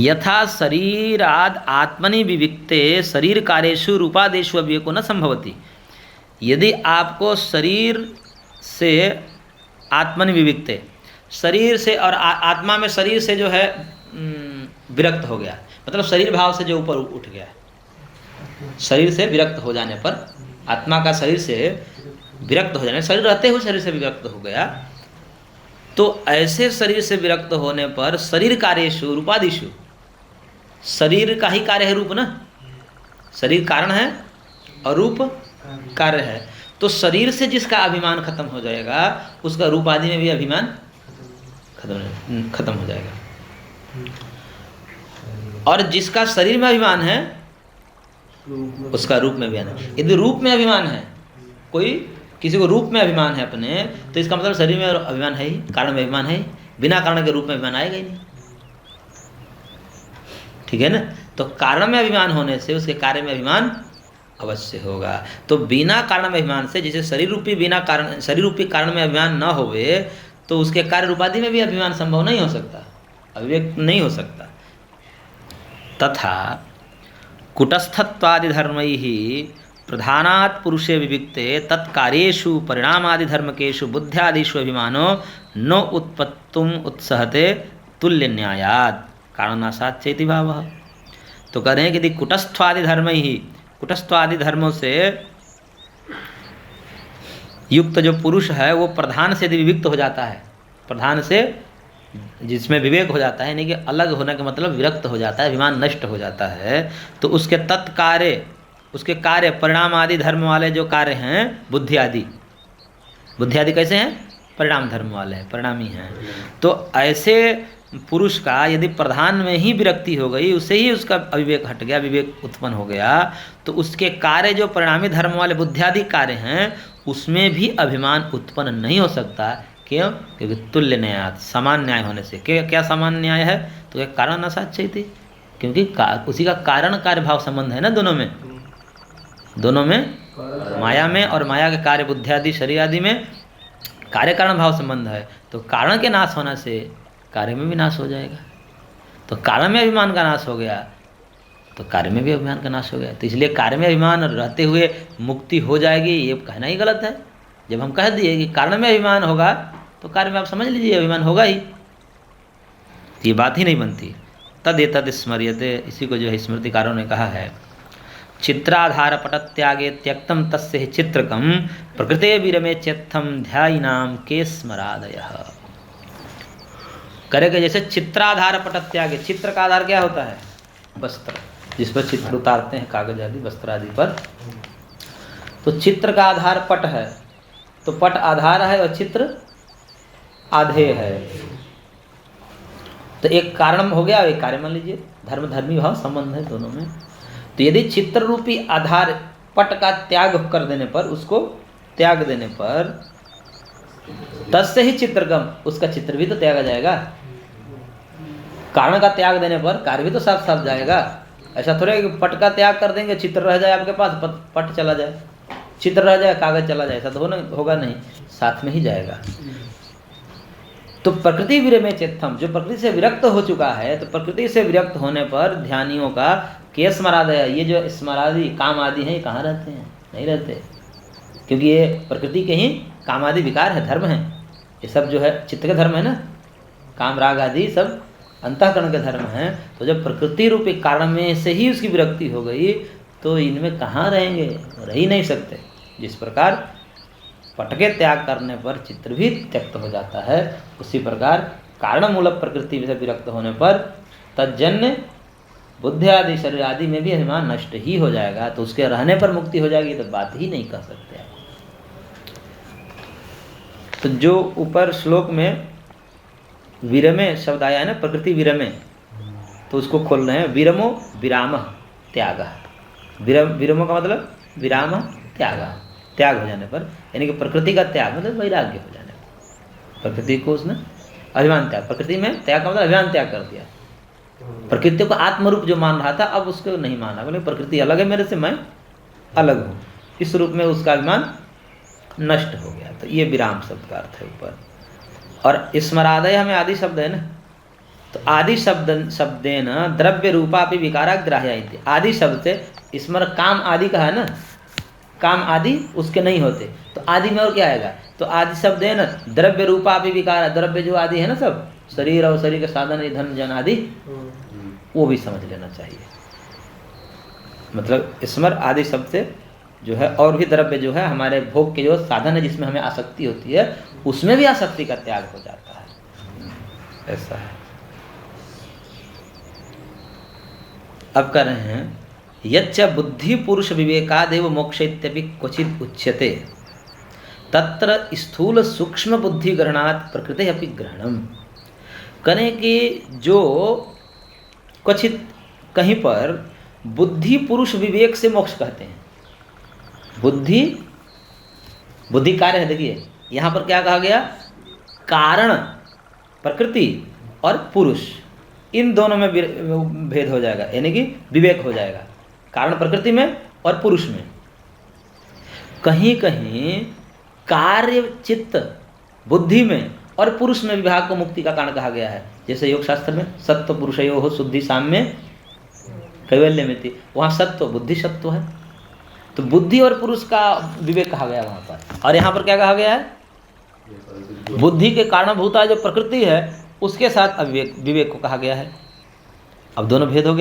यथा शरीराद आत्मनि विविक्ते शरीर कार्येषु रूपादेशु अविवेको न संभवति। यदि आपको शरीर से आत्मनि विविक्ते, शरीर से और आत्मा में शरीर से जो है विरक्त हो गया, मतलब शरीर भाव से जो ऊपर उठ गया, शरीर से विरक्त हो जाने पर, आत्मा का शरीर से विरक्त हो जाने, शरीर रहते हुए शरीर से विरक्त हो गया, तो ऐसे शरीर से विरक्त होने पर शरीर कार्येषु रूपादिषु, शरीर का ही कार्य है रूप ना, शरीर कारण है और रूप कार्य है, तो शरीर से जिसका अभिमान खत्म हो जाएगा उसका रूप आदि में भी अभिमान खत्म हो जाएगा। और जिसका शरीर में अभिमान है उसका रूप में अभिमान है। यदि रूप में अभिमान है, कोई किसी को रूप में अभिमान है अपने, तो इसका मतलब शरीर में अभिमान है ही, कारण में अभिमान है ही, बिना कारण के रूप में अभिमान आएगा ही नहीं। ठीक है ना। तो कारण में अभिमान होने से उसके कार्य में अभिमान अवश्य होगा। तो बिना कारण में अभिमान से, जैसे शरीर रूपी बिना कारण, शरीर रूपी कारण में अभिमान न होवे तो उसके कार्य रूपादि में भी अभिमान संभव नहीं हो सकता, अविवेक नहीं हो सकता। तथा कुटस्थत्वादि धर्मैः प्रधानात् पुरुषे विविक्ते तत्कार्येषु परिणामादिधर्मकेषु बुद्ध्यादिषु अभिमानो न उत्पत्तुम उत्सहते तुल्य न्यायात् कारणासात् चेति भावः। तो कह रहे हैं कि यदि कुटस्थ्वादि धर्म ही, कुटस्थ्वादि धर्मों से युक्त जो पुरुष है वो प्रधान से यदि विविक्त हो जाता है, प्रधान से जिसमें विवेक हो जाता है, यानी कि अलग होने का मतलब विरक्त हो जाता है, अभिमान नष्ट हो जाता है, तो उसके तत्कार्य, उसके कार्य परिणाम आदि धर्म वाले जो कार्य हैं, बुद्धि आदि, बुद्धि आदि कैसे हैं? परिणाम धर्म वाले हैं, परिणामी हैं। तो ऐसे पुरुष का यदि प्रधान में ही विरक्ति हो गई, उससे ही उसका अविवेक हट गया, विवेक उत्पन्न हो गया, तो उसके कार्य जो परिणामी धर्म वाले बुद्धियादि कार्य हैं उसमें भी अभिमान उत्पन्न नहीं हो सकता। क्यों? क्योंकि तुल्य न्यायात्, समान न्याय होने से। क्या समान न्याय है? तो एक कारण असाध्य थी, क्योंकि उसी का कारण कार्य भाव संबंध है ना दोनों में, दोनों में, माया में और माया के कार्य बुद्धियादि शरीर आदि में कार्य कारण भाव संबंध है। तो कारण के नाश होने से कार्य में भी नाश हो जाएगा। तो कारण में अभिमान का नाश हो गया तो कार्य में भी अभिमान का नाश हो गया। तो इसलिए कार्य में अभिमान रहते हुए मुक्ति हो जाएगी, ये कहना ही गलत है। जब हम कह दिए कि कारण में अभिमान होगा तो कार्य में आप समझ लीजिए अभिमान होगा ही, ये बात ही नहीं बनती। तद एतद स्मर्यते, इसी को जो है स्मृतिकारों ने कहा है, चित्राधार पटत्यागे त्यक्तम तस्य हि चित्रकम प्रकृते विरमे चेत्थम ध्यायिनाम के स्मरादयः। करेगा जैसे चित्राधार पटत्यागे, चित्र का आधार क्या होता है? वस्त्र, जिस पर चित्र उतारते हैं कागज आदि वस्त्र आदि पर। तो चित्र का आधार पट है, तो पट आधार है और चित्र आधेय है। तो एक कारण हो गया, एक कार्य मान लीजिए, धर्म धर्मी भाव संबंध है दोनों में। तो यदि चित्र रूपी आधार पट का त्याग कर देने पर, उसको त्याग देने पर, तस्य ही चित्रकम, उसका चित्र भी तो त्यागा जाएगा। कारण का त्याग देने पर कार्य भी तो साथ साथ जाएगा। ऐसा थोड़ा कि पट का त्याग कर देंगे चित्र रह जाए आपके पास, पट चला जाए, चित्र रह जाए कागज चला जाए, ऐसा तो होगा नहीं, साथ में ही जाएगा। तो प्रकृति विरमे चेत्थम, जो प्रकृति से विरक्त हो चुका है, तो प्रकृति से विरक्त होने पर ध्यानियों का के स्मरादय, ये जो स्मरादि काम आदि हैं ये कहाँ रहते हैं? नहीं रहते, क्योंकि ये प्रकृति के ही काम आदि विकार है, धर्म है। ये सब जो है चित्त के धर्म है ना, काम राग आदि सब अंतःकरण के धर्म हैं। तो जब प्रकृति रूपी कारण में से ही उसकी विरक्ति हो गई तो इनमें कहाँ रहेंगे? रह ही नहीं सकते। जिस प्रकार पट के त्याग करने पर चित्र भी त्यक्त हो जाता है, उसी प्रकार कारण मूलक प्रकृति से विरक्त होने पर तज्जन्य बुद्धि आदि शरीर आदि में भी अभिमान नष्ट ही हो जाएगा। तो उसके रहने पर मुक्ति हो जाएगी, तो बात ही नहीं कर सकते आप। तो जो ऊपर श्लोक में विरमे शब्द आया है ना, प्रकृति विरमे, तो उसको खोल रहे हैं, विरमो विराम त्याग। विरमो का मतलब विराम त्याग, त्याग हो जाने पर, यानी कि प्रकृति का त्याग मतलब वैराग्य हो जाने पर। प्रकृति को उसने अभिमान त्याग, प्रकृति में त्याग का मतलब अभिमान त्याग कर दिया। प्रकृति को आत्मरूप जो मान रहा था अब उसको नहीं माना, बोले प्रकृति अलग है मेरे से, मैं अलग हूँ, इस रूप में उसका अभिमान नष्ट हो गया। तो ये विराम शब्द का अर्थ है ऊपर। और स्मरादय हमें आदि शब्द है ना, तो आदि शब्देन द्रव्य रूपापि विकाराग्राह्या इति। आदि शब्द से स्मर काम आदि का है ना, काम आदि उसके नहीं होते, तो आदि में और क्या आएगा? तो आदि शब्द है ना द्रव्य रूपापि विकार, द्रव्य जो आदि है ना सब, शरीर और शरीर के साधन धन जन आदि, वो भी समझ लेना चाहिए। मतलब स्मर आदि शब्द से जो है और भी द्रव्य जो है हमारे भोग के जो साधन है जिसमें हमें आसक्ति होती है, उसमें भी आसक्ति का त्याग हो जाता है। ऐसा है। अब कर रहे हैं यच्च बुद्धि पुरुष विवेकादेव मोक्ष इत्यपि क्वचित उच्यते तत्र स्थूल सूक्ष्म बुद्धि ग्रहणात् प्रकृति अपि ग्रहणम। करें कि जो क्वचित कहीं पर बुद्धि पुरुष विवेक से मोक्ष कहते हैं। बुद्धि कार्य है। देखिए यहाँ पर क्या कहा गया? कारण प्रकृति और पुरुष, इन दोनों में भेद हो जाएगा, यानी कि विवेक हो जाएगा कारण प्रकृति में और पुरुष में। कहीं कहीं कार्य चित्त बुद्धि में और पुरुष में विभाग को मुक्ति का कारण कहा गया है। जैसे योग शास्त्र में सत्व पुरुषयो शुद्धि साम्य कैवल्य में थी, वहाँ सत्व बुद्धि सत्व है, तो बुद्धि और पुरुष का विवेक कहा गया वहाँ पर। और यहाँ पर क्या कहा गया है? बुद्धि के कारणभूता जो प्रकृति है उसके साथ अविवेक विवेक को कहा गया है। अब दोनों भेद हो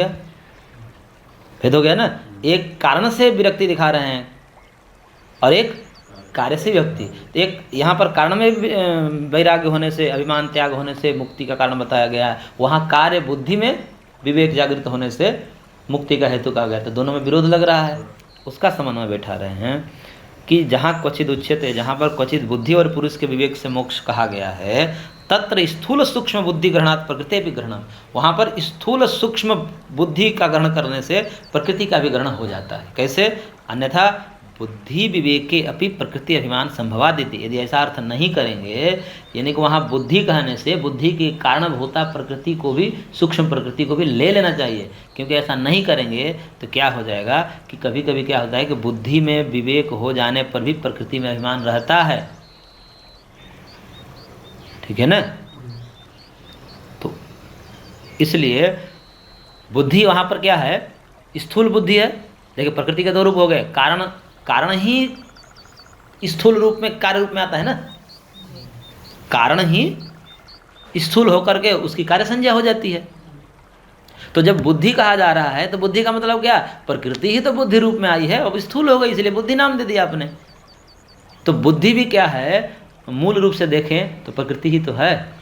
गया ना। एक कारण से विरक्ति दिखा रहे हैं और एक कार्य से व्यक्ति। तो एक यहाँ पर कारण में वैराग्य होने से, अभिमान त्याग होने से मुक्ति का कारण बताया गया है, वहाँ कार्य बुद्धि में विवेक जागृत होने से मुक्ति का हेतु कहा गया। तो दोनों में विरोध लग रहा है, उसका समन्वय बैठा रहे हैं कि जहाँ क्वचित उच्यते, जहाँ पर क्वचित बुद्धि और पुरुष के विवेक से मोक्ष कहा गया है, तत्र स्थूल सूक्ष्म बुद्धि ग्रहणात् प्रकृति भी ग्रहणम। वहाँ पर स्थूल सूक्ष्म बुद्धि का ग्रहण करने से प्रकृति का भी ग्रहण हो जाता है। कैसे? अन्यथा बुद्धि विवेके अपि प्रकृति अभिमान संभवादिति। यदि ऐसा अर्थ नहीं करेंगे, यानी कि वहाँ बुद्धि कहने से बुद्धि के कारणभूता प्रकृति को भी, सूक्ष्म प्रकृति को भी ले लेना चाहिए, क्योंकि ऐसा नहीं करेंगे तो क्या हो जाएगा कि कभी कभी क्या होता है कि बुद्धि में विवेक हो जाने पर भी प्रकृति में अभिमान रहता है। ठीक है ना? तो इसलिए बुद्धि वहाँ पर क्या है? स्थूल बुद्धि है। देखिए प्रकृति के दो रूप हो गए, कारण ही स्थूल रूप में कार्य रूप में आता है ना, कारण ही स्थूल होकर के उसकी कार्य संज्ञा हो जाती है। तो जब बुद्धि कहा जा रहा है तो बुद्धि का मतलब क्या? प्रकृति ही तो बुद्धि रूप में आई है, अब स्थूल हो गई, इसलिए बुद्धि नाम दे दिया आपने। तो बुद्धि भी क्या है? मूल रूप से देखें तो प्रकृति ही तो है,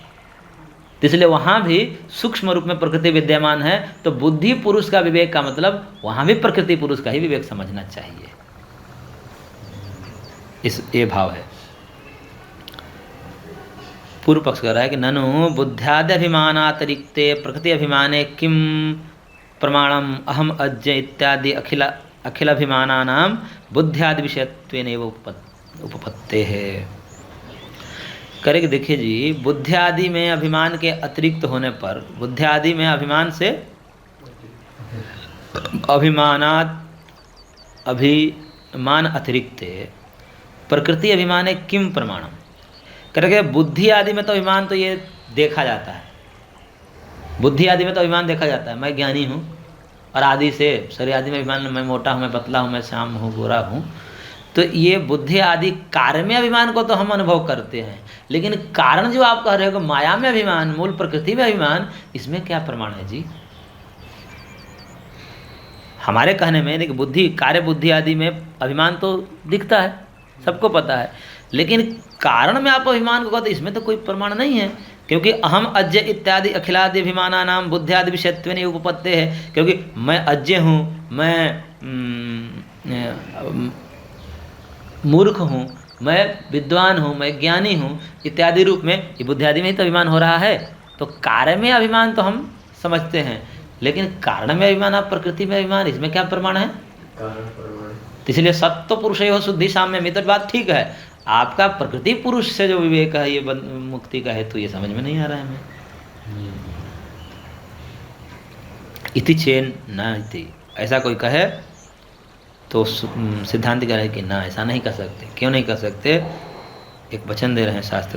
इसलिए वहाँ भी सूक्ष्म रूप में प्रकृति विद्यमान है। तो बुद्धि पुरुष का विवेक का मतलब वहाँ भी प्रकृति पुरुष का ही विवेक समझना चाहिए। ये भाव है। पूर्व पक्ष कर रहा है कि ननु बुद्ध्यादि अभिमानातिरिक्ते प्रकृति अभिमाने किम प्रमाणम अहम अज्ञ इत्यादि अखिल अभिमानानां बुद्ध्यादि विषयत्वेनैव उपपत्ते है। करें कि देखिए जी, बुद्धि आदि में अभिमान के अतिरिक्त होने पर, बुद्धि आदि में अभिमान से अभिमान अतिरिक्त प्रकृति अभिमान है किम प्रमाणम। करेंगे बुद्धि आदि में तो अभिमान तो ये देखा जाता है, बुद्धि आदि में तो अभिमान देखा जाता है, मैं ज्ञानी हूँ, और आदि से शरीर आदि में अभिमान, मैं मोटा हूँ, मैं पतला हूँ, मैं श्याम हूँ, गोरा हूँ। तो ये बुद्धि आदि कार्य में अभिमान को तो हम अनुभव करते हैं, लेकिन कारण जो आप कह रहे हो माया में अभिमान, मूल प्रकृति में अभिमान, इसमें क्या प्रमाण है जी? हमारे कहने में देखिए बुद्धि, कार्य बुद्धि आदि में अभिमान तो दिखता है, सबको पता है, लेकिन कारण में आप अभिमान को कहते, इसमें तो कोई प्रमाण नहीं है, क्योंकि अहम अज्ञ इत्यादि अखिलादि अभिमाना नाम बुद्धियादि विषयत्वेन उपपत्ते है। क्योंकि मैं अज्ञ हूँ, मैं मूर्ख हूँ, मैं विद्वान हूँ, मैं ज्ञानी हूँ इत्यादि रूप में ये बुद्धि आदि में ही तो अभिमान हो रहा है। तो कार्य में अभिमान तो हम समझते हैं, लेकिन कारण में अभिमान, आप प्रकृति में अभिमान, इसमें क्या प्रमाण है? इसलिए सत्व पुरुष हो शुद्धि साम्य में, तो बात ठीक है, आपका प्रकृति पुरुष से जो विवेक है ये मुक्ति का है, तो ये समझ में नहीं आ रहा है हमें। इति चेन न इति, ऐसा कोई कहे तो सिद्धांत कह रहे हैं कि ना, ऐसा नहीं कर सकते। क्यों नहीं कर सकते? एक वचन दे रहे हैं शास्त्र